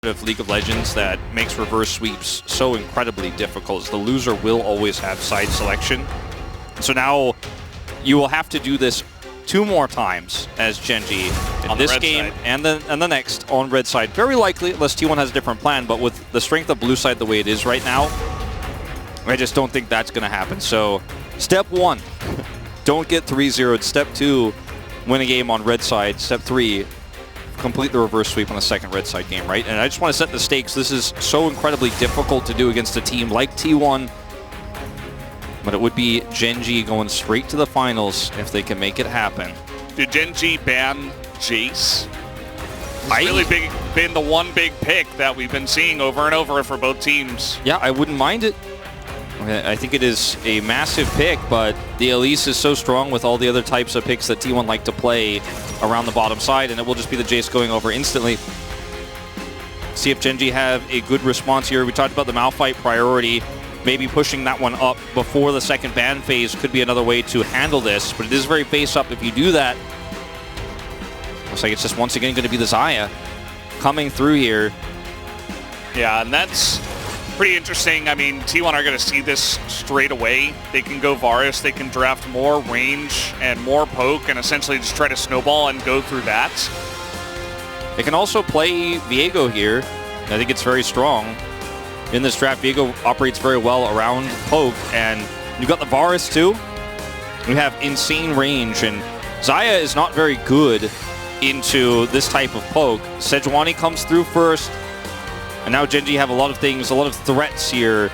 of League of Legends that makes reverse sweeps so incredibly difficult is the loser will always have side selection. So now you will have to do this 2 more times as gen.g in this game and the next on red side. Very likely, unless T1 has a different plan, but with the strength of blue side the way it is right now, I just don't think that's going to happen. So step 1, don't get 3-0'd. Step 2, win a game on red side. Step 3, complete the reverse sweep on the second red side game, right? And I just want to set the stakes. This is so incredibly difficult to do against a team like T1, but it would be gen.g going straight to the finals if they can make it happen. Did gen.g ban Jace? It's really been the one big pick that we've been seeing over and over for both teams. Yeah, I wouldn't mind it. I think it is a massive pick, but the Elise is so strong with all the other types of picks that T1 like to play around the bottom side, and it will just be the Jace going over instantly. See if gen.g have a good response here. We talked about the Malphite priority. Maybe pushing that one up before the second ban phase could be another way to handle this, but it is very face-up if you do that. Looks like it's just once again going to be the Xayah coming through here. Yeah, and that's pretty interesting. I mean, T1 are going to see this straight away. They can go Varus, they can draft more range and more poke and essentially just try to snowball and go through that. They can also play Viego here. I think it's very strong. In this draft, Viego operates very well around poke, and you've got the Varus too. We have insane range, and Xayah is not very good into this type of poke. Sejuani comes through first, and now gen.g have a lot of things, a lot of threats here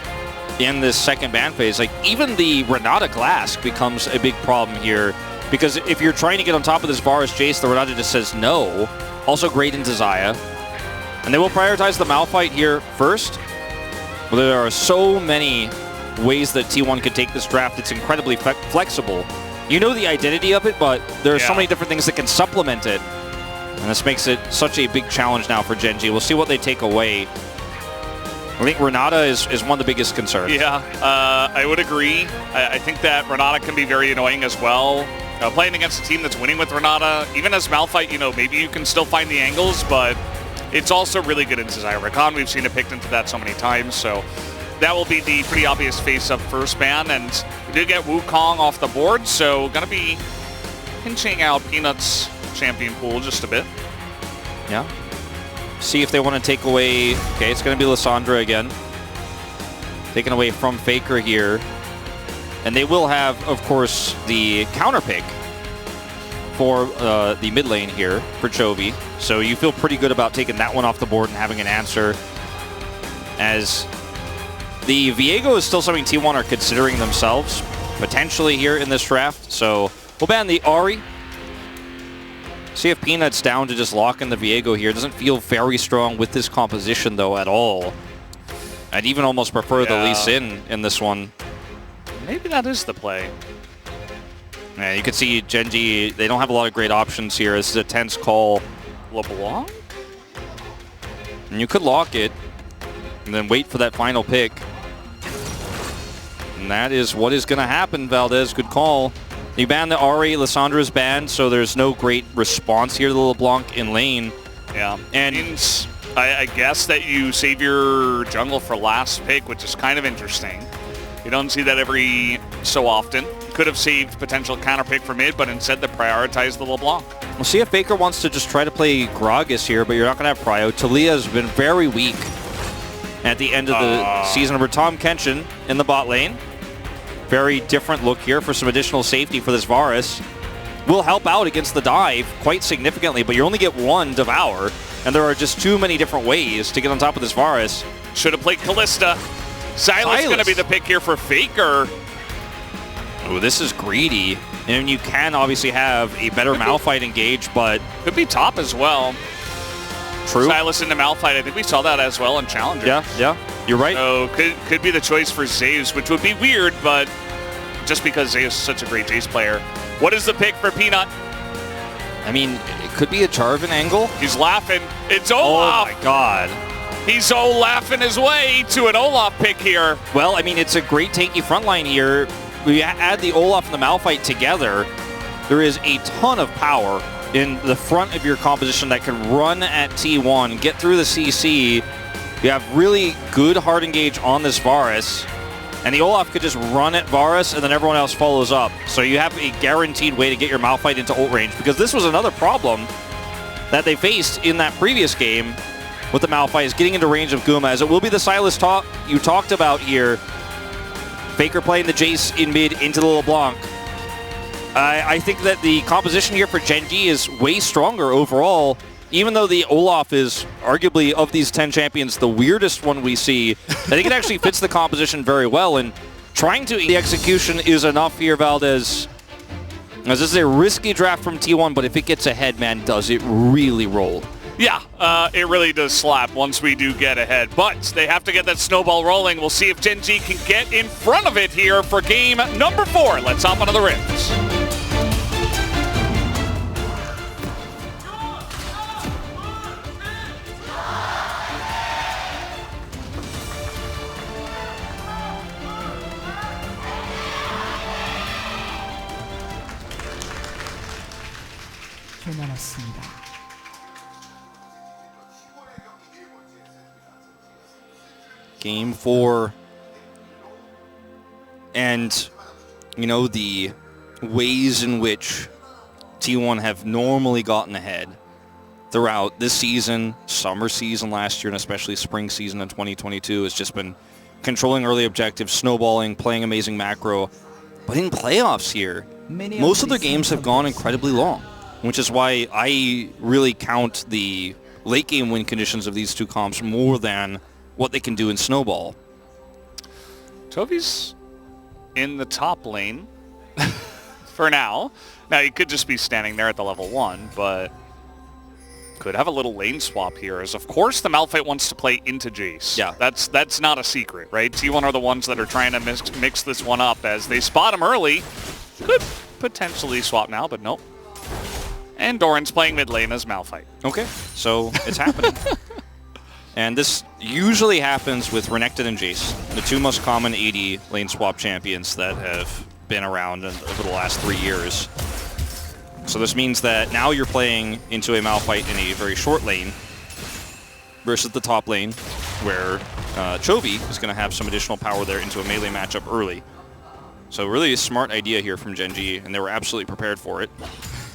in this second ban phase. Like, even the Renata Glask becomes a big problem here, because if you're trying to get on top of this Varus Jace, the Renata just says no. Also great into Xayah. And they will prioritize the Malphite here first. Well, there are so many ways that T1 could take this draft. It's incredibly flexible. You know the identity of it, but there are so many different things that can supplement it. And this makes it such a big challenge now for gen.g. We'll see what they take away. I think Renata is one of the biggest concerns. Yeah, I would agree. I think that Renata can be very annoying as well. Playing against a team that's winning with Renata, even as Malphite, you know, maybe you can still find the angles, but it's also really good into Xayah Rakan. We've seen it picked into that so many times, so that will be the pretty obvious face-up first ban, and we did get Wukong off the board, so gonna be pinching out Peanut's champion pool just a bit. Yeah. See if they want to take away... Okay, it's going to be Lissandra again. Taken away from Faker here. And they will have, of course, the counter pick for the mid lane here for Chovy. So you feel pretty good about taking that one off the board and having an answer. As the Viego is still something T1 are considering themselves, potentially here in this draft. So we'll ban the Ahri. See if Peanut's down to just lock in the Viego here. Doesn't feel very strong with this composition, though, at all. I'd even almost prefer the Lee Sin in this one. Maybe that is the play. Yeah, you can see gen.g, they don't have a lot of great options here. This is a tense call. LeBlanc? And you could lock it, and then wait for that final pick. And that is what is going to happen, Valdez. Good call. You ban the Ahri, Lissandra's banned, so there's no great response here to the LeBlanc in lane. Yeah, and I guess that you save your jungle for last pick, which is kind of interesting. You don't see that every so often. Could have saved potential counter pick for mid, but instead they prioritize the LeBlanc. We'll see if Faker wants to just try to play Gragas here, but you're not going to have prio. Talia has been very weak at the end of the season. Over Tom Kenshin in the bot lane. Very different look here for some additional safety for this Varus. Will help out against the dive quite significantly, but you only get one Devour, and there are just too many different ways to get on top of this Varus. Should have played Kalista. Sylas going to be the pick here for Faker. Oh, this is greedy. And you can obviously have a better Malphite engage, but... Could be top as well. True. Sylas into Malphite. I think we saw that as well in Challenger. Yeah. You're right. So could be the choice for Zeus, which would be weird, but just because Zeus is such a great Jace player. What is the pick for Peanut? I mean, it could be a Jarvan angle. He's laughing. It's Olaf. Oh my god. He's laughing his way to an Olaf pick here. Well, I mean, it's a great tanky frontline here. We add the Olaf and the Malphite together. There is a ton of power in the front of your composition that can run at T1, get through the CC. You have really good hard engage on this Varus, and the Olaf could just run at Varus, and then everyone else follows up. So you have a guaranteed way to get your Malphite into ult range, because this was another problem that they faced in that previous game with the Malphite, is getting into range of Guma, as it will be the Sylas you talked about here. Faker playing the Jace in mid into the LeBlanc. I think that the composition here for gen.g is way stronger overall, even though the Olaf is arguably, of these 10 champions, the weirdest one we see. I think it actually fits the composition very well, and trying to the execution is enough here, Valdez. As this is a risky draft from T1, but if it gets ahead, man, does it really roll. Yeah, it really does slap once we do get ahead, but they have to get that snowball rolling. We'll see if gen.g can get in front of it here for game number 4. Let's hop onto the Rifts. Game 4. And, you know, the ways in which T1 have normally gotten ahead throughout this season, summer season last year, and especially spring season in 2022 has just been controlling early objectives, snowballing, playing amazing macro. But in playoffs here, most of their games have gone incredibly long, which is why I really count the late game win conditions of these two comps more than what they can do in Snowball. Toby's in the top lane for now. Now, he could just be standing there at the level 1, but could have a little lane swap here, as of course the Malphite wants to play into Jace. Yeah. That's not a secret, right? T1 are the ones that are trying to mix this one up as they spot him early. Could potentially swap now, but nope. And Doran's playing mid lane as Malphite. Okay, so it's happening. And this usually happens with Renekton and Jace, the two most common AD lane swap champions that have been around over the last 3 years. So this means that now you're playing into a Malphite in a very short lane versus the top lane, where Chovy is going to have some additional power there into a melee matchup early. So really a smart idea here from gen.g, and they were absolutely prepared for it.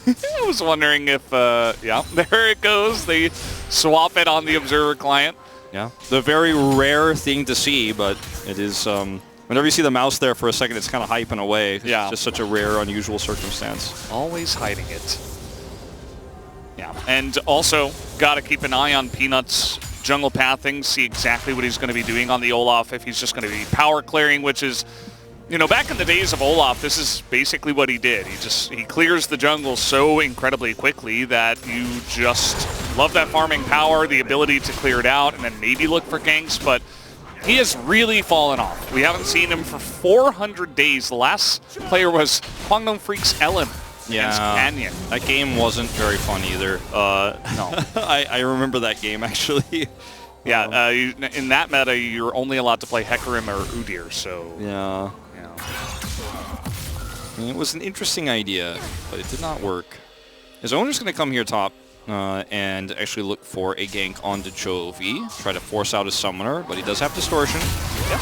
I was wondering if, yeah, there it goes. They swap it on the Observer client. Yeah, the very rare thing to see, but it is, whenever you see the mouse there for a second, it's kind of hyping away. Yeah. It's just such a rare, unusual circumstance. Always hiding it. Yeah, and also got to keep an eye on Peanut's jungle pathing, see exactly what he's going to be doing on the Olaf, if he's just going to be power clearing, which is, you know, back in the days of Olaf, this is basically what he did. He clears the jungle so incredibly quickly that you just love that farming power, the ability to clear it out, and then maybe look for ganks, but he has really fallen off. We haven't seen him for 400 days. The last player was Kwangdong Freak's Ellen against Canyon. That game wasn't very fun either. No. I remember that game, actually. Yeah, in that meta, you're only allowed to play Hecarim or Udyr, so... Yeah. It was an interesting idea, but it did not work. His owner's going to come here top and actually look for a gank onto Chovy, try to force out his summoner, but he does have distortion. Yep.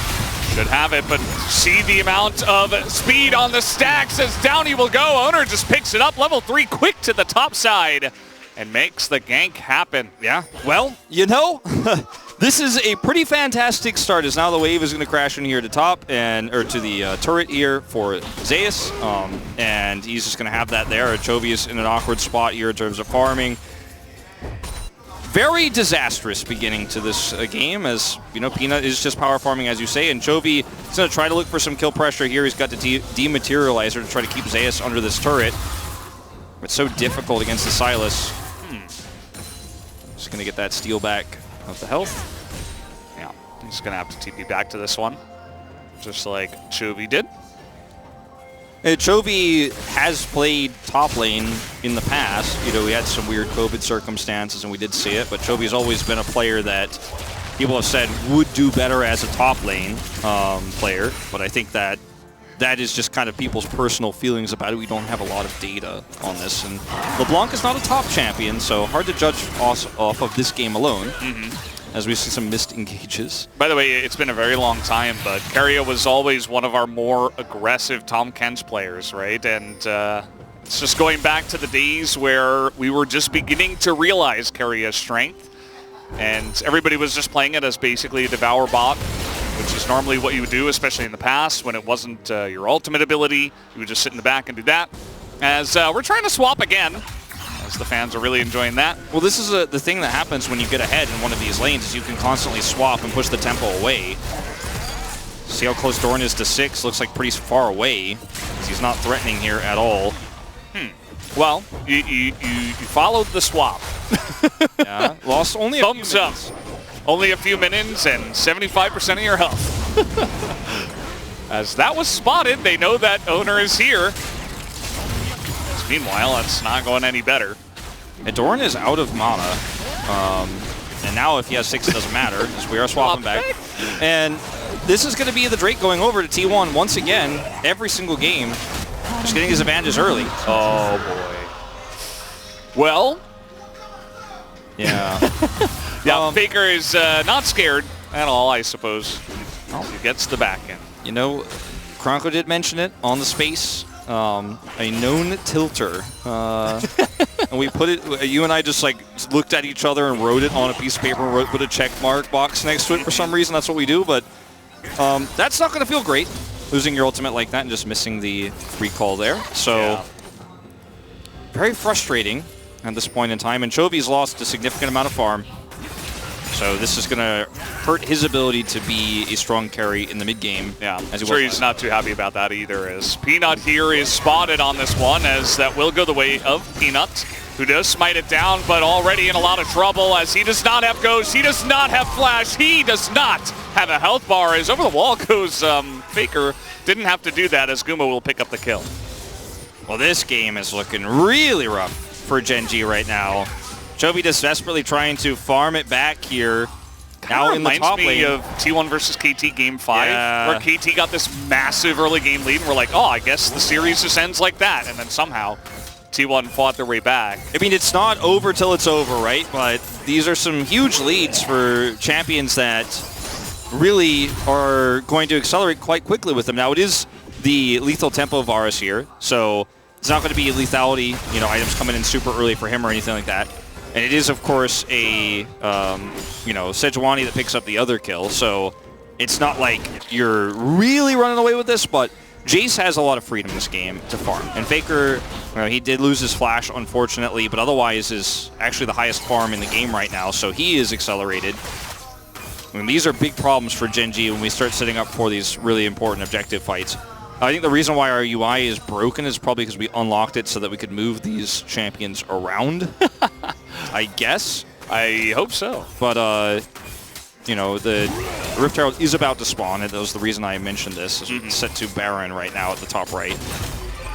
Should have it, but see the amount of speed on the stacks as down he will go. Owner just picks it up, level 3, quick to the top side, and makes the gank happen. Yeah, well, you know, this is a pretty fantastic start, as now the wave is going to crash in here to top, or to the turret here for Zeus, and he's just going to have that there. Chovy is in an awkward spot here in terms of farming. Very disastrous beginning to this game, as, you know, Peanut is just power farming, as you say, and Chovy is going to try to look for some kill pressure here. He's got the Dematerializer to try to keep Zeus under this turret. It's so difficult against the Sylas. Just going to get that steal back of the health. Yeah, he's going to have to TP back to this one, just like Chovy did. Chovy has played top lane in the past. You know, we had some weird COVID circumstances, and we did see it, but Chovy's always been a player that people have said would do better as a top lane player, but I think that that is just kind of people's personal feelings about it. We don't have a lot of data on this. And LeBlanc is not a top champion, so hard to judge off of this game alone. As we see some missed engages. By the way, it's been a very long time, but Keria was always one of our more aggressive Tom Kench players, right? And it's just going back to the days where we were just beginning to realize Keria's strength. And everybody was just playing it as basically a Devour bot, which is normally what you would do, especially in the past when it wasn't your ultimate ability. You would just sit in the back and do that. As we're trying to swap again, as the fans are really enjoying that. Well, this is the thing that happens when you get ahead in one of these lanes, is you can constantly swap and push the tempo away. See how close Doran is to 6? Looks like pretty far away, because he's not threatening here at all. Well, you followed the swap. Yeah, lost only a few Thumbs up. minutes. Only a few minutes and 75% of your health. As that was spotted, they know that owner is here. Meanwhile, it's not going any better. And Doran is out of mana. And now if he has 6, it doesn't matter, because we are swapping back. And this is going to be the Drake going over to T1 once again, every single game. Just getting his advantages early. Oh, boy. Well. Yeah. Yeah, Faker is not scared at all, I suppose. He gets the back end. You know, Kronko did mention it on the space. A known tilter. And we put it, you and I just like looked at each other and wrote it on a piece of paper and put a check mark box next to it for some reason. That's what we do, but that's not going to feel great, losing your ultimate like that and just missing the recall there. So, yeah. Very frustrating at this point in time. And Chovy's lost a significant amount of farm. So this is going to hurt his ability to be a strong carry in the mid-game. Yeah, I'm sure he's not too happy about that either, as Peanut here is spotted on this one, as that will go the way of Peanut, who does smite it down, but already in a lot of trouble, as he does not have Ghost, he does not have Flash, he does not have a health bar, as over the wall goes Faker. Didn't have to do that, as Guma will pick up the kill. Well, this game is looking really rough for Gen.g right now. Chovy just desperately trying to farm it back here. Now in the top lane. Reminds me of T1 versus KT Game 5, where KT got this massive early game lead, and we're like, oh, I guess the series just ends like that. And then somehow T1 fought their way back. I mean, it's not over till it's over, right? But these are some huge leads for champions that really are going to accelerate quite quickly with them. Now, it is the lethal tempo Varus here, so it's not going to be lethality, you know, items coming in super early for him or anything like that. And it is, of course, a, you know, Sejuani that picks up the other kill. So it's not like you're really running away with this, but Jace has a lot of freedom in this game to farm. And Faker, you know, he did lose his flash, unfortunately, but otherwise is actually the highest farm in the game right now. So he is accelerated. I mean, these are big problems for Gen.g when we start setting up for these really important objective fights. I think the reason why our UI is broken is probably because we unlocked it so that we could move these champions around. I guess. I hope so. But, you know, the Rift Herald is about to spawn, and that was the reason I mentioned this. It's set to Baron right now at the top right.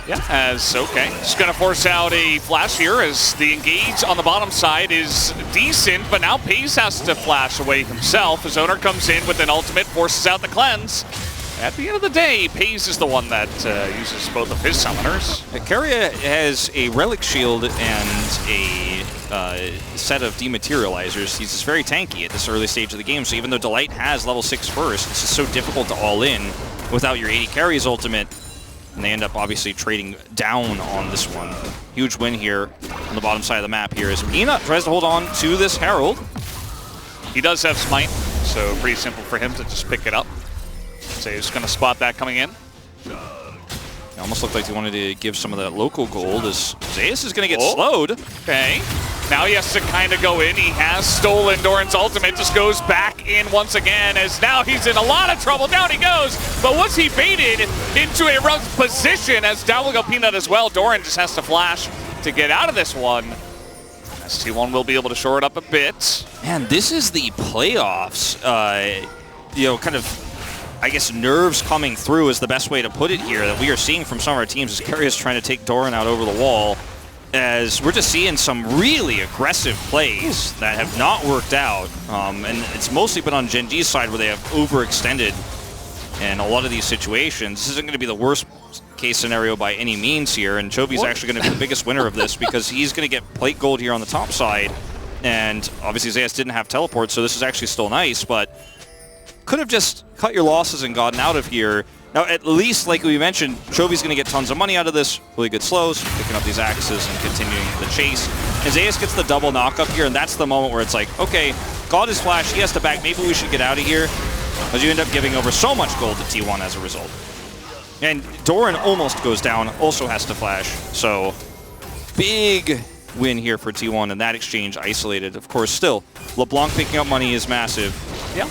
Yeah, okay. Just going to force out a flash here as the engage on the bottom side is decent, but now Paze has to flash away himself. His owner comes in with an ultimate, forces out the cleanse. At the end of the day, Paze is the one that uses both of his summoners. Keria has a Relic Shield and a set of Dematerializers. He's just very tanky at this early stage of the game, so even though Delight has level 6 first, it's just so difficult to all in without your 80 carries ultimate, and they end up obviously trading down on this one. Huge win here on the bottom side of the map here as Peanut tries to hold on to this Herald. He does have Smite, so pretty simple for him to just pick it up. So he's going to spot that coming in. It almost looked like he wanted to give some of that local gold as Zeus is going to get slowed. Okay. Now he has to kind of go in. He has stolen Doran's ultimate. Just goes back in once again as now he's in a lot of trouble. Down he goes. But was he baited into a rough position as down will go Peanut as well. Doran just has to flash to get out of this one. As T1 will be able to shore it up a bit. Man, this is the playoffs. You know, kind of, I guess, nerves coming through is the best way to put it here, that we are seeing from some of our teams as Keria's trying to take Doran out over the wall, as we're just seeing some really aggressive plays that have not worked out. And it's mostly been on Gen.g's side where they have overextended in a lot of these situations. This isn't going to be the worst case scenario by any means here, and Chovy's actually going to be the biggest winner of this because he's going to get plate gold here on the top side, and obviously Zayas didn't have teleport, so this is actually still nice, but could have just cut your losses and gotten out of here. Now, at least, like we mentioned, Chovy's going to get tons of money out of this, really good slows, picking up these axes and continuing the chase. And Zayas gets the double knock up here, and that's the moment where it's like, okay, God is flash, he has to back, maybe we should get out of here, because you end up giving over so much gold to T1 as a result. And Doran almost goes down, also has to flash, so big win here for T1, and that exchange isolated. Of course, still, LeBlanc picking up money is massive. Yeah.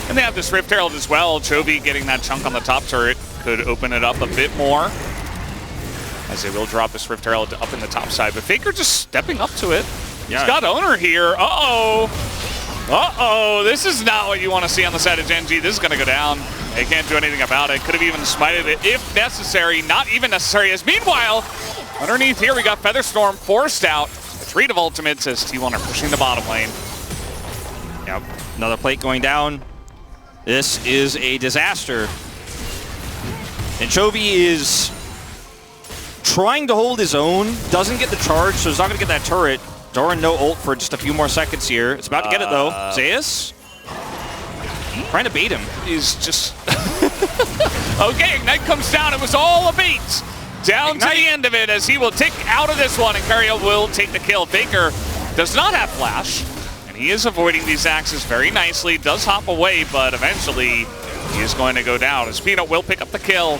And they have this Rift Herald as well. Chovy getting that chunk on the top turret could open it up a bit more, as they will drop this Rift Herald up in the top side. But Faker just stepping up to it. Yeah. He's got owner here. Uh-oh. Uh-oh. This is not what you want to see on the side of gen.g. This is going to go down. They can't do anything about it. Could have even smited it if necessary. Not even necessary. As meanwhile, underneath here, we got Featherstorm forced out. Retreat of ultimates as T1 are pushing the bottom lane. Yep. Another plate going down. This is a disaster. And Chovy is trying to hold his own. Doesn't get the charge, so he's not going to get that turret. Doran no ult for just a few more seconds here. It's about to get it, though. Zayas? Trying to bait him. He's just... Okay, Ignite comes down. It was all a bait. Down Ignite. To the end of it as he will tick out of this one, and Carriel will take the kill. Faker does not have flash. He is avoiding these axes very nicely, does hop away, but eventually he is going to go down. As Peanut will pick up the kill.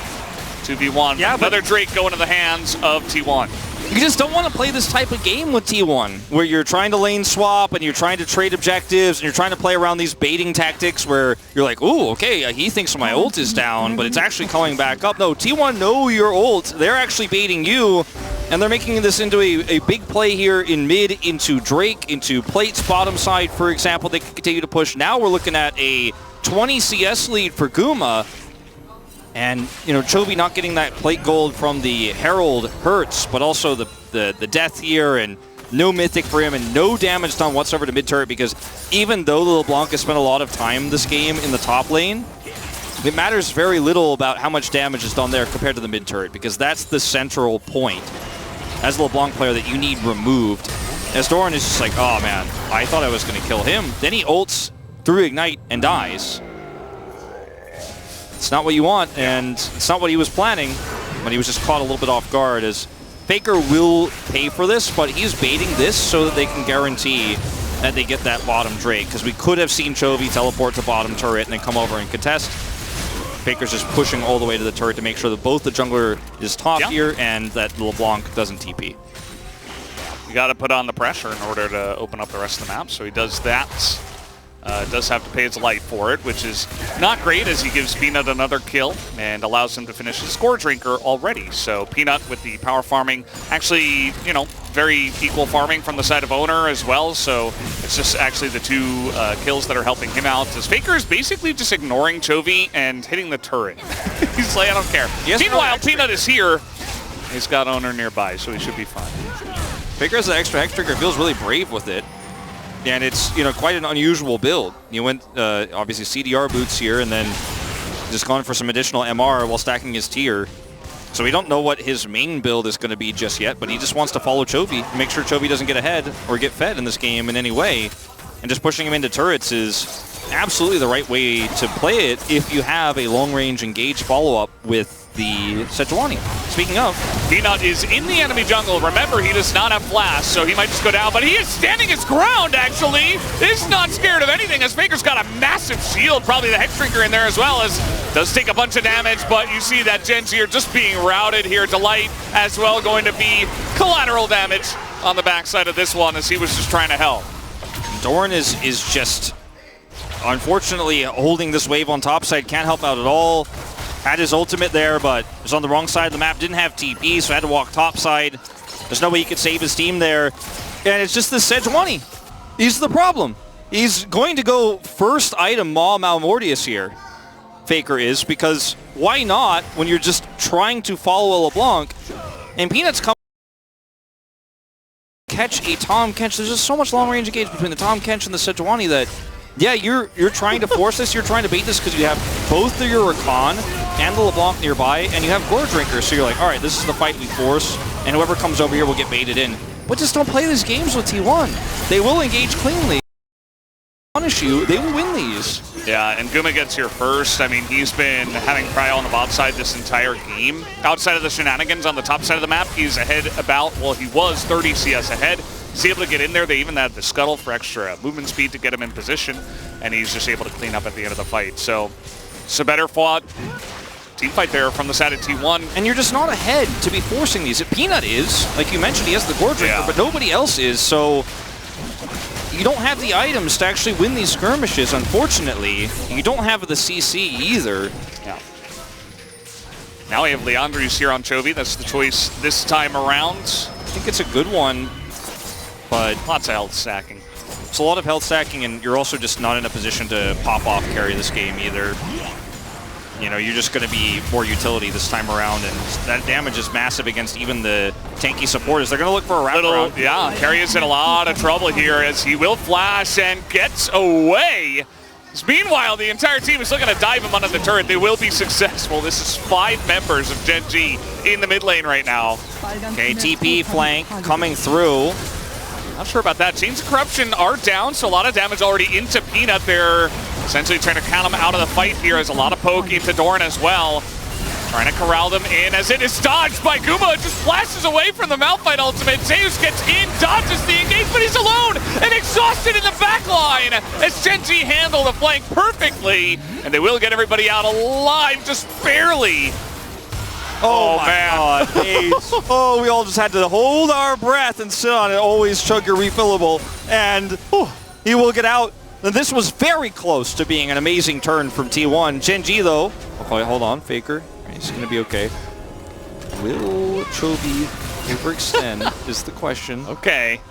2v1. Yeah, another Drake going to the hands of T1. You just don't want to play this type of game with T1, where you're trying to lane swap and you're trying to trade objectives and you're trying to play around these baiting tactics where you're like, ooh, okay, he thinks my ult is down, but it's actually coming back up. No, T1 know your ult. They're actually baiting you. And they're making this into a big play here in mid, into Drake, into Plate's bottom side, for example. They can continue to push. Now we're looking at a 20 CS lead for Guma. And, you know, Chovy not getting that plate gold from the Herald hurts, but also the death here and no mythic for him and no damage done whatsoever to mid turret, because even though LeBlanc has spent a lot of time this game in the top lane, it matters very little about how much damage is done there compared to the mid turret, because that's the central point as a LeBlanc player that you need removed. As Doran is just like, oh man, I thought I was going to kill him. Then he ults through Ignite and dies. It's not what you want, and it's not what he was planning, but he was just caught a little bit off guard, as Faker will pay for this, but he's baiting this so that they can guarantee that they get that bottom Drake, because we could have seen Chovy teleport to bottom turret and then come over and contest. Faker's just pushing all the way to the turret to make sure that both the jungler is top here and that LeBlanc doesn't TP. You got to put on the pressure in order to open up the rest of the map, so he does that. Does have to pay his life for it, which is not great, as he gives Peanut another kill and allows him to finish his score drinker already. So Peanut with the power farming, actually, you know, very equal farming from the side of Owner as well. So it's just actually the two kills that are helping him out, as Faker is basically just ignoring Chovy and hitting the turret. He's like, I don't care. Meanwhile, Peanut is here. He's got Owner nearby, so he should be fine. Faker has an extra trigger, feels really brave with it. And it's, you know, quite an unusual build. You went, obviously, CDR boots here, and then just gone for some additional MR while stacking his tier. So we don't know what his main build is going to be just yet, but he just wants to follow Chovy, make sure Chovy doesn't get ahead or get fed in this game in any way. And just pushing him into turrets is absolutely the right way to play it if you have a long-range engage follow-up with the Sejuani. Speaking of, Peanut is in the enemy jungle. Remember, he does not have flash, so he might just go down, but he is standing his ground, actually. He's not scared of anything, as Faker's got a massive shield, probably the Hex Drinker in there as well, as does take a bunch of damage, but you see that gen.g are just being routed here. Delight as well going to be collateral damage on the backside of this one, as he was just trying to help. Doran is just, unfortunately, holding this wave on top side, can't help out at all. Had his ultimate there, but was on the wrong side of the map, didn't have TP, so had to walk top side. There's no way he could save his team there. And it's just the Sejuani. He's the problem. He's going to go first item Maw Malmortius here, Faker is, because why not when you're just trying to follow a LeBlanc, and Peanut's coming catch a Tom Kench. There's just so much long range engage between the Tom Kench and the Sejuani that Yeah, you're trying to force this. You're trying to bait this because you have both of your Rakan and the LeBlanc nearby, and you have Gore Drinker. So you're like, all right, this is the fight we force, and whoever comes over here will get baited in. But just don't play these games with T1. They will engage cleanly. Punish you, they will win these. Yeah, and Guma gets here first. I mean, he's been having Cryo on the bot side this entire game. Outside of the shenanigans on the top side of the map, he's ahead about, well, he was 30 CS ahead. He's able to get in there. They even had the scuttle for extra movement speed to get him in position, and he's just able to clean up at the end of the fight. So, it's a better fought team fight there from the side of T1. And you're just not ahead to be forcing these. Peanut is, like you mentioned, he has the Gore Drinker, but nobody else is, so you don't have the items to actually win these skirmishes, unfortunately. You don't have the CC either. Yeah. Now we have Leandri's here on Chovy. That's the choice this time around. I think it's a good one, but lots of health stacking. It's a lot of health stacking, and you're also just not in a position to pop off carry this game either. You know, you're just going to be more utility this time around, and that damage is massive against even the tanky supporters. They're going to look for a wraparound. Yeah, Carry is in a lot of trouble here as he will flash and gets away. Meanwhile, the entire team is looking to dive him under the turret. They will be successful. This is 5 members of gen.g in the mid lane right now. Okay, TP flank coming through. Not sure about that. Chains of Corruption are down, so a lot of damage already into Peanut. They're essentially trying to count him out of the fight here. There's a lot of poke into Doran as well. Trying to corral them in as it is dodged by Guma. It just flashes away from the Malphite ultimate. Zeus gets in, dodges the engagement. He's alone and exhausted in the back line as gen.g handle the flank perfectly. And they will get everybody out alive, just barely. Oh man. God, oh, we all just had to hold our breath and sit on it. Always chug your refillable. And he will get out. And this was very close to being an amazing turn from T1. gen.g though, okay, hold on, Faker. He's going to be okay. Will Chovy overextend is the question. Okay.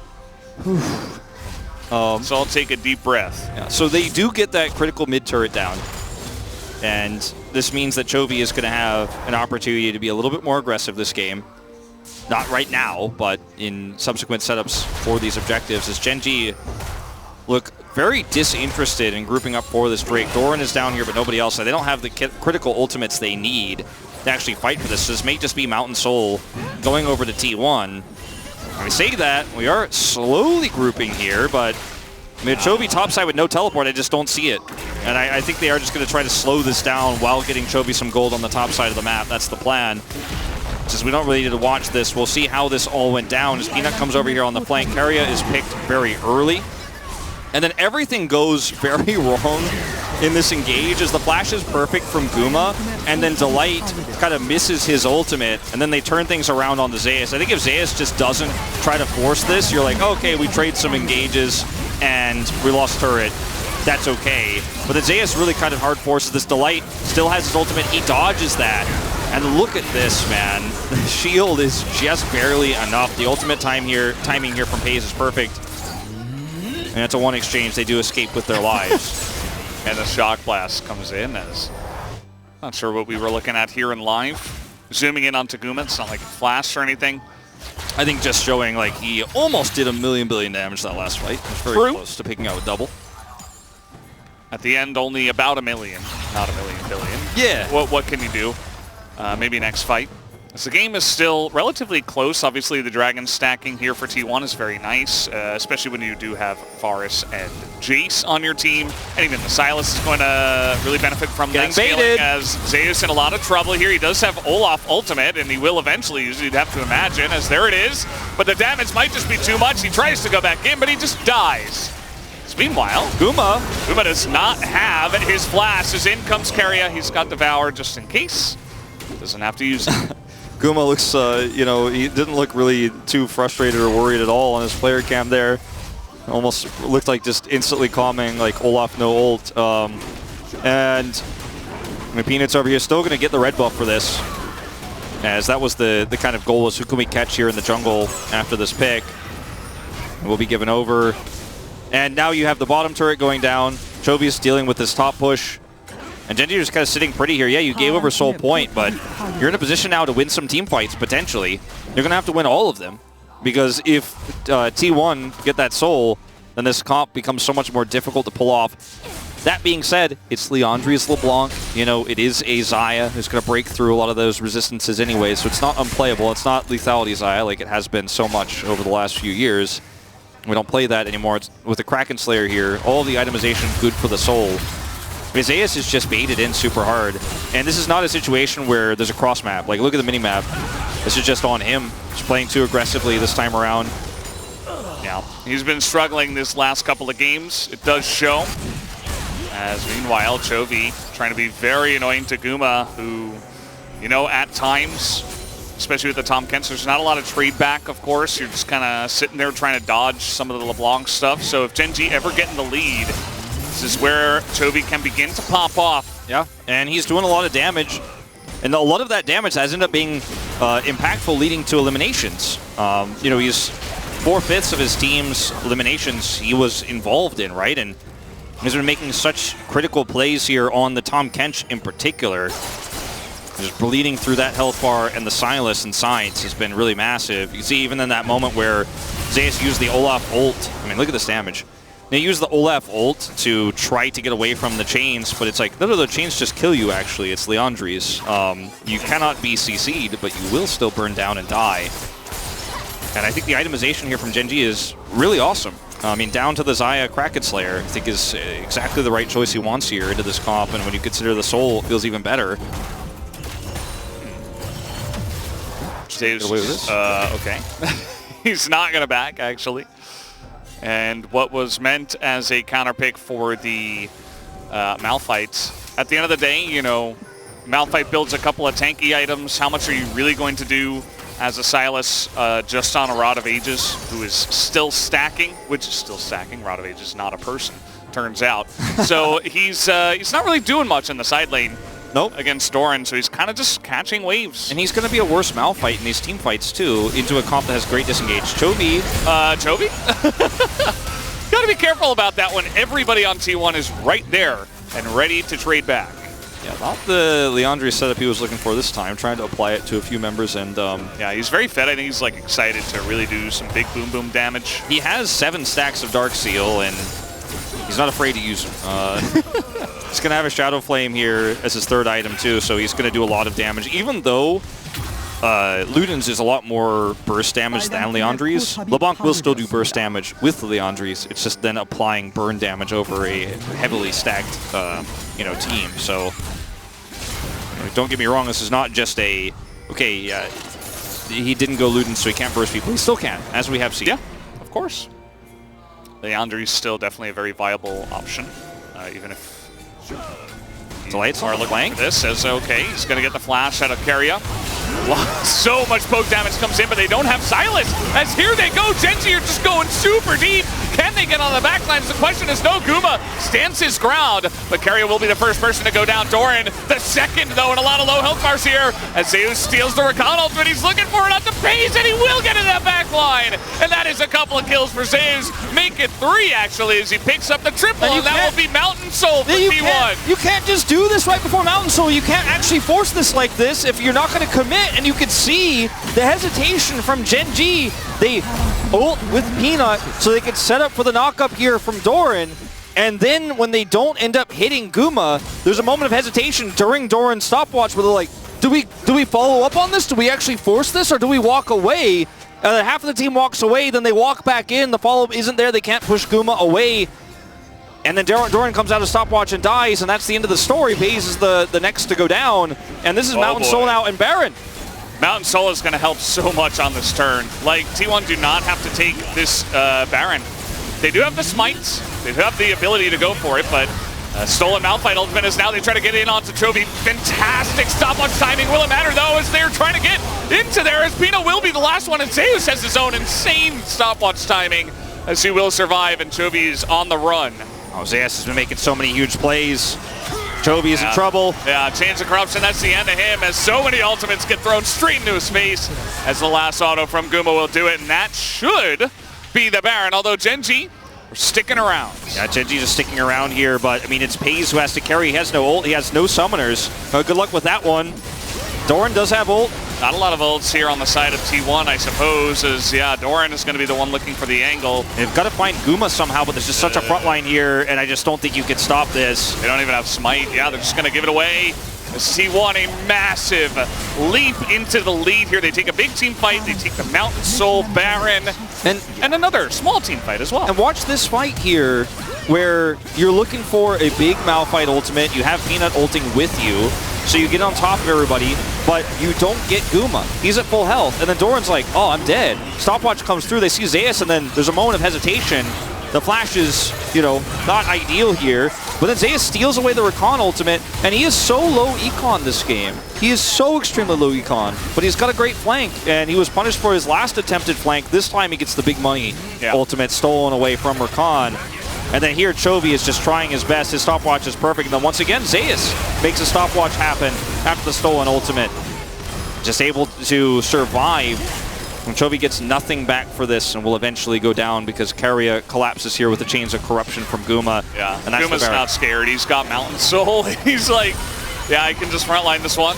So I'll take a deep breath. Yeah, so they do get that critical mid turret down. And this means that Chovy is going to have an opportunity to be a little bit more aggressive this game. Not right now, but in subsequent setups for these objectives, as gen.g look very disinterested in grouping up for this Drake. Doran is down here, but nobody else. They don't have the critical ultimates they need to actually fight for this. So this may just be Mountain Soul going over to T1. I say that, we are slowly grouping here, but I mean, Chovy topside with no teleport, I just don't see it. And I think they are just going to try to slow this down while getting Chovy some gold on the top side of the map. That's the plan. Since we don't really need to watch this, we'll see how this all went down. As Peanut comes over here on the flank, Keria is picked very early. And then everything goes very wrong in this engage as the flash is perfect from Guma, and then Delight kind of misses his ultimate, and then they turn things around on the Zeus. I think if Zeus just doesn't try to force this, you're like, okay, we trade some engages, and we lost turret. That's okay. But the Zeus really kind of hard forces this. Delight still has his ultimate. He dodges that. And look at this, man. The shield is just barely enough. The ultimate timing here from Hayes is perfect. And it's a one exchange. They do escape with their lives. And the Shock Blast comes in as... Not sure what we were looking at here in live. Zooming in on Taguma, it's not like it flashed or anything. I think just showing like he almost did a billion damage that last fight. It was very close to picking out a double. At the end, only about a million. Not a billion. Yeah. What can you do? Maybe next fight. As the game is still relatively close, obviously the Dragon stacking here for T1 is very nice, especially when you do have Varus and Jace on your team. And even the Silas is going to really benefit from that scaling as Zeus in a lot of trouble here. He does have Olaf ultimate, and he will eventually use it, you'd have to imagine, as there it is. But the damage might just be too much. He tries to go back in, but he just dies. Meanwhile, Guma does not have his flash. As in comes Keria. He's got Devour just in case. Doesn't have to use it. Guma looks, you know, he didn't look really too frustrated or worried at all on his player cam there. Almost looked like just instantly calming, like Olaf no ult. And I mean, Peanut's over here still going to get the red buff for this. As that was the kind of goal, was who can we catch here in the jungle after this pick. We'll be given over. And now you have the bottom turret going down. Chovy's dealing with this top push. And gen.g is kind of sitting pretty here. Yeah, you gave over Soul Point, but you're in a position now to win some team fights, potentially. You're going to have to win all of them. Because if T1 get that Soul, then this comp becomes so much more difficult to pull off. That being said, it's Leandri's LeBlanc. You know, it is a Xayah who's going to break through a lot of those resistances anyway, so it's not unplayable. It's not lethality Xayah like it has been so much over the last few years. We don't play that anymore. It's, with the Kraken Slayer here, all of the itemization good for the soul. Zeus is just baited in super hard. And this is not a situation where there's a cross map. Like, look at the mini-map. This is just on him. He's playing too aggressively this time around. Yeah, he's been struggling this last couple of games. It does show. As meanwhile, Chovy trying to be very annoying to Guma, who, you know, at times, especially with the Tahm Kench, there's not a lot of trade back, of course. You're just kind of sitting there trying to dodge some of the LeBlanc stuff. So if Gen.g ever get in the lead, this is where Chovy can begin to pop off. Yeah, and he's doing a lot of damage. And a lot of that damage has ended up being impactful, leading to eliminations. You know, he's 4/5 of his team's eliminations he was involved in, right? And he's been making such critical plays here on the Tahm Kench in particular. Just bleeding through that health bar, and the Silas and Science has been really massive. You see even in that moment where Zeus used the Olaf ult. I mean, look at this damage. They use the Olaf ult to try to get away from the chains, but it's like, no, the chains just kill you, actually. It's Leandri's. You cannot be CC'd, but you will still burn down and die. And I think the itemization here from Gen.g is really awesome. I mean, down to the Xayah Kraken Slayer, I think is exactly the right choice he wants here into this comp, and when you consider the soul, it feels even better. Zeus, okay. He's not going to back, actually. And what was meant as a counter pick for the Malphite, at the end of the day, you know, Malphite builds a couple of tanky items. How much are you really going to do as a Silas just on a Rod of Ages, who is still stacking, which is still stacking. Rod of Ages is not a person, turns out. So he's not really doing much in the side lane. Nope. Against Doran, so he's kind of just catching waves. And he's going to be a worse Malphite in these team fights, too, into a comp that has great disengage. Chovy. Chovy? Got to be careful about that one. Everybody on T1 is right there and ready to trade back. Yeah, not the Leandri setup he was looking for this time, trying to apply it to a few members. And yeah, he's very fed. I think he's like excited to really do some big boom boom damage. He has 7 stacks of Dark Seal, and he's not afraid to use them. He's going to have a Shadow Flame here as his 3rd item, too, so he's going to do a lot of damage. Even though Luden's is a lot more burst damage than Leandri's, LeBlanc will still do burst damage with the Leandri's. It's just then applying burn damage over a heavily stacked you know, team. So don't get me wrong, this is not just a, okay, he didn't go Luden, so he can't burst people. He still can, as we have seen. Yeah, of course. Leandri's still definitely a very viable option, even if Delights are looking for this. As okay, he's going to get the flash out of Keria. So much poke damage comes in, but they don't have Silas. As here they go, Gen.g are just going super deep. Can they get on the backlines? The question is no. Guma stands his ground, but Keria will be the first person to go down. Doran, the second, though, and a lot of low health bars here. As Zeus steals the Rakan ultimate, he's looking for it on the phase, and he will get in that backline. And that is a couple of kills for Zeus. Make it 3, actually, as he picks up the triple, and that will be Mountain Soul for T1. You can't just do this right before Mountain Soul. You can't actually force this like this if you're not going to commit, and you can see the hesitation from Gen.g. They ult with Peanut so they can set up for the knock-up here from Doran, and then when they don't end up hitting Guma, there's a moment of hesitation during Doran's stopwatch where they're like, do we follow up on this? Do we actually force this, or do we walk away? Half of the team walks away, then they walk back in, the follow-up isn't there, they can't push Guma away, and then Doran comes out of stopwatch and dies, and that's the end of the story. FaZe is the next to go down, and this is Mountain Soul now and Baron. Mountain Soul is going to help so much on this turn. Like, T1 do not have to take this Baron. They do have the smites. They do have the ability to go for it, but stolen Malphite ultimate is now they try to get in onto Chovy. Fantastic stopwatch timing. Will it matter, though, as they're trying to get into there, as Pino will be the last one, and Zeus has his own insane stopwatch timing, as he will survive, and Chovy is on the run. Oh, Zeus has been making so many huge plays. Chovy is in trouble. Yeah, Chains of Corruption, that's the end of him, as so many ultimates get thrown straight into his face, as the last auto from Guma will do it, and that should be the Baron, although Gen.g are sticking around. Yeah, Gen.g is sticking around here, but, I mean, it's FaZe who has to carry. He has no ult, he has no summoners. Good luck with that one. Doran does have ult. Not a lot of ults here on the side of T1, I suppose, as, yeah, Doran is going to be the one looking for the angle. They've got to find Guma somehow, but there's just such a front line here, and I just don't think you can stop this. They don't even have Smite. Yeah, they're just going to give it away. T1, a massive leap into the lead here. They take a big team fight. They take the Mountain Soul, Baron, and another small team fight as well. And watch this fight here, where you're looking for a big Malphite ultimate. You have Peanut ulting with you, so you get on top of everybody, but you don't get Guma. He's at full health, and then Doran's like, oh, I'm dead. Stopwatch comes through, they see Zeus, and then there's a moment of hesitation. The flash is, you know, not ideal here, but then Zeus steals away the Recon ultimate, and he is so low econ this game. He is so extremely low econ, but he's got a great flank, and he was punished for his last attempted flank. This time he gets the big money ultimate stolen away from Recon. And then here, Chovy is just trying his best. His stopwatch is perfect. And then once again, Zeus makes a stopwatch happen after the stolen ultimate. Just able to survive. And Chovy gets nothing back for this and will eventually go down because Keria collapses here with the Chains of Corruption from Guma. Yeah, and Guma's not scared. He's got Mountain Soul. He's like, yeah, I can just frontline this one.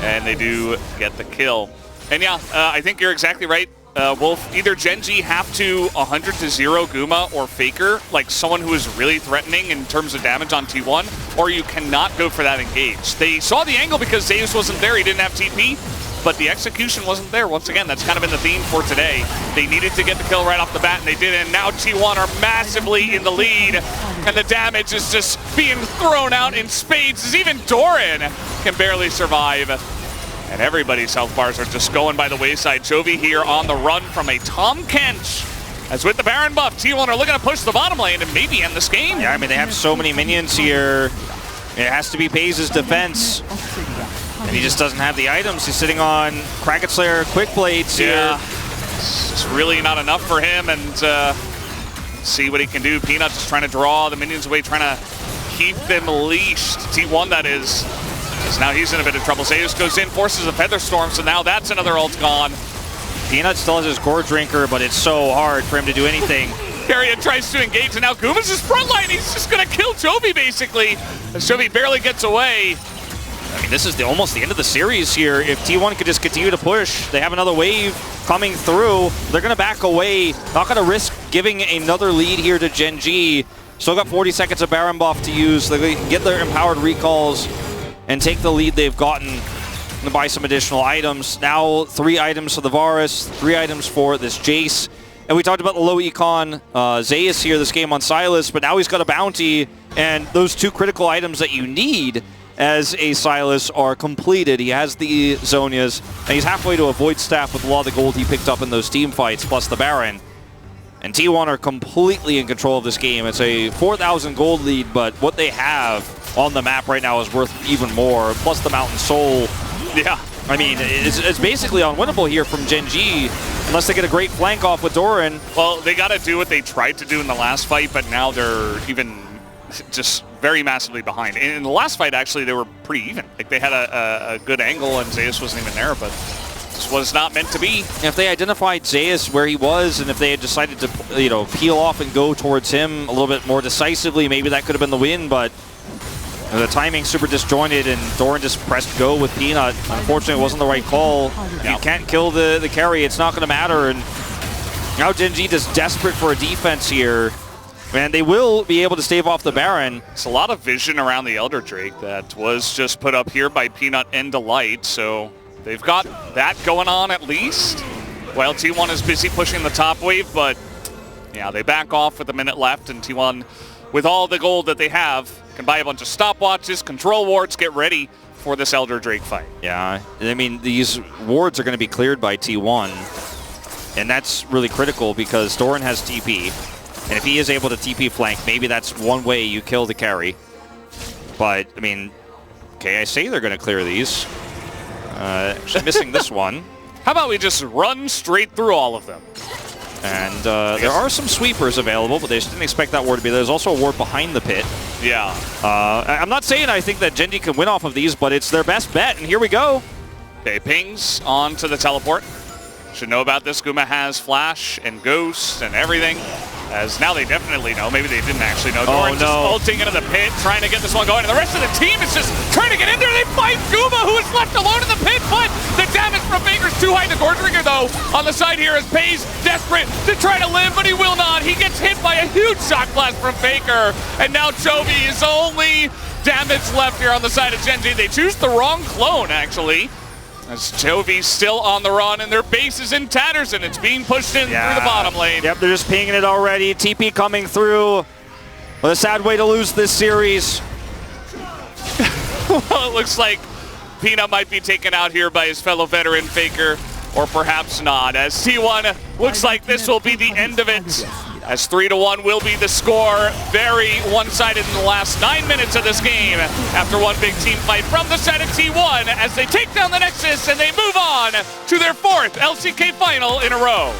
And they do get the kill. And yeah, I think you're exactly right. Wolf, either gen.g have to 100 to 0 Guma or Faker, like someone who is really threatening in terms of damage on T1, or you cannot go for that engage. They saw the angle because Zeus wasn't there, he didn't have TP, but the execution wasn't there. Once again, that's kind of been the theme for today. They needed to get the kill right off the bat, and they did, and now T1 are massively in the lead, and the damage is just being thrown out in spades, as even Doran can barely survive. And everybody's health bars are just going by the wayside. Chovy here on the run from a Tom Kench. As with the Baron buff, T1 are looking to push the bottom lane and maybe end this game. Yeah, I mean, they have so many minions here. It has to be Paze's defense. And he just doesn't have the items. He's sitting on Kraken Slayer Quick Blades here. It's really not enough for him, and see what he can do. Peanut just trying to draw the minions away, trying to keep them leashed. T1, that is. Now he's in a bit of trouble. Zeus goes in, forces a Feather Storm, so now that's another ult gone. Peanut still has his Core Drinker, but it's so hard for him to do anything. Keria tries to engage, and now Guma's his front line. He's just going to kill Chovy, basically. As Chovy barely gets away. I mean, this is almost the end of the series here. If T1 could just continue to push, they have another wave coming through. They're going to back away. Not going to risk giving another lead here to gen.g. Still got 40 seconds of Baron buff to use. They can get their empowered recalls and take the lead they've gotten to buy some additional items. Now 3 items for the Varus, 3 items for this Jace. And we talked about the low econ Zeus here this game on Sylas, but now he's got a bounty, and those 2 critical items that you need as a Sylas are completed. He has the Zonias, and he's halfway to a Void Staff with a lot of the gold he picked up in those team fights, plus the Baron. And T1 are completely in control of this game. It's a 4,000 gold lead, but what they have on the map right now is worth even more, plus the Mountain Soul. Yeah. I mean, it's basically unwinnable here from gen.g, unless they get a great flank off with Doran. Well, they got to do what they tried to do in the last fight, but now they're even just very massively behind. In the last fight, actually, they were pretty even. Like, they had a good angle, and Zeus wasn't even there, but this was not meant to be. If they identified Zeus where he was, and if they had decided to, you know, peel off and go towards him a little bit more decisively, maybe that could have been the win, but the timing super disjointed, and Doran just pressed go with Peanut. Unfortunately, it wasn't the right call. If you can't kill the carry, it's not going to matter, and now gen.g is desperate for a defense here. And they will be able to stave off the Baron. It's a lot of vision around the Elder Drake that was just put up here by Peanut and Delight, so they've got that going on at least. While T1 is busy pushing the top wave, but yeah, they back off with a minute left, and T1, with all the gold that they have, can buy a bunch of stopwatches, control wards, get ready for this Elder Drake fight. Yeah, I mean, these wards are going to be cleared by T1, and that's really critical because Doran has TP. And if he is able to TP flank, maybe that's one way you kill the carry. But, I mean, okay, I say they're going to clear these. Actually missing this one. How about we just run straight through all of them? And there are some sweepers available, but they just didn't expect that ward to be there. There's also a ward behind the pit. Yeah. I'm not saying I think that gen.g can win off of these, but it's their best bet, and here we go. Okay, pings onto the teleport. Should know about this. Guma has flash and ghost and everything. As now they definitely know. Maybe they didn't actually know. Oh, Doran just ulting into the pit, trying to get this one going. And the rest of the team is just trying to get in there. They find Guma, who is left alone in the pit. But the damage from Faker's too high. The Gordringer, though, on the side here is Pays desperate to try to live, but he will not. He gets hit by a huge shot blast from Faker. And now Chovy is only damage left here on the side of gen.g. They choose the wrong clone, actually. As Chovy's still on the run, and their base is in tatters, and it's being pushed in through the bottom lane. Yep, they're just pinging it already. TP coming through. What a sad way to lose this series. Well, it looks like Peanut might be taken out here by his fellow veteran Faker, or perhaps not, as T1 looks like this will be the end of it. As 3-1 will be the score. Very one-sided in the last 9 minutes of this game after one big team fight from the side of T1 as they take down the Nexus and they move on to their 4th LCK final in a row.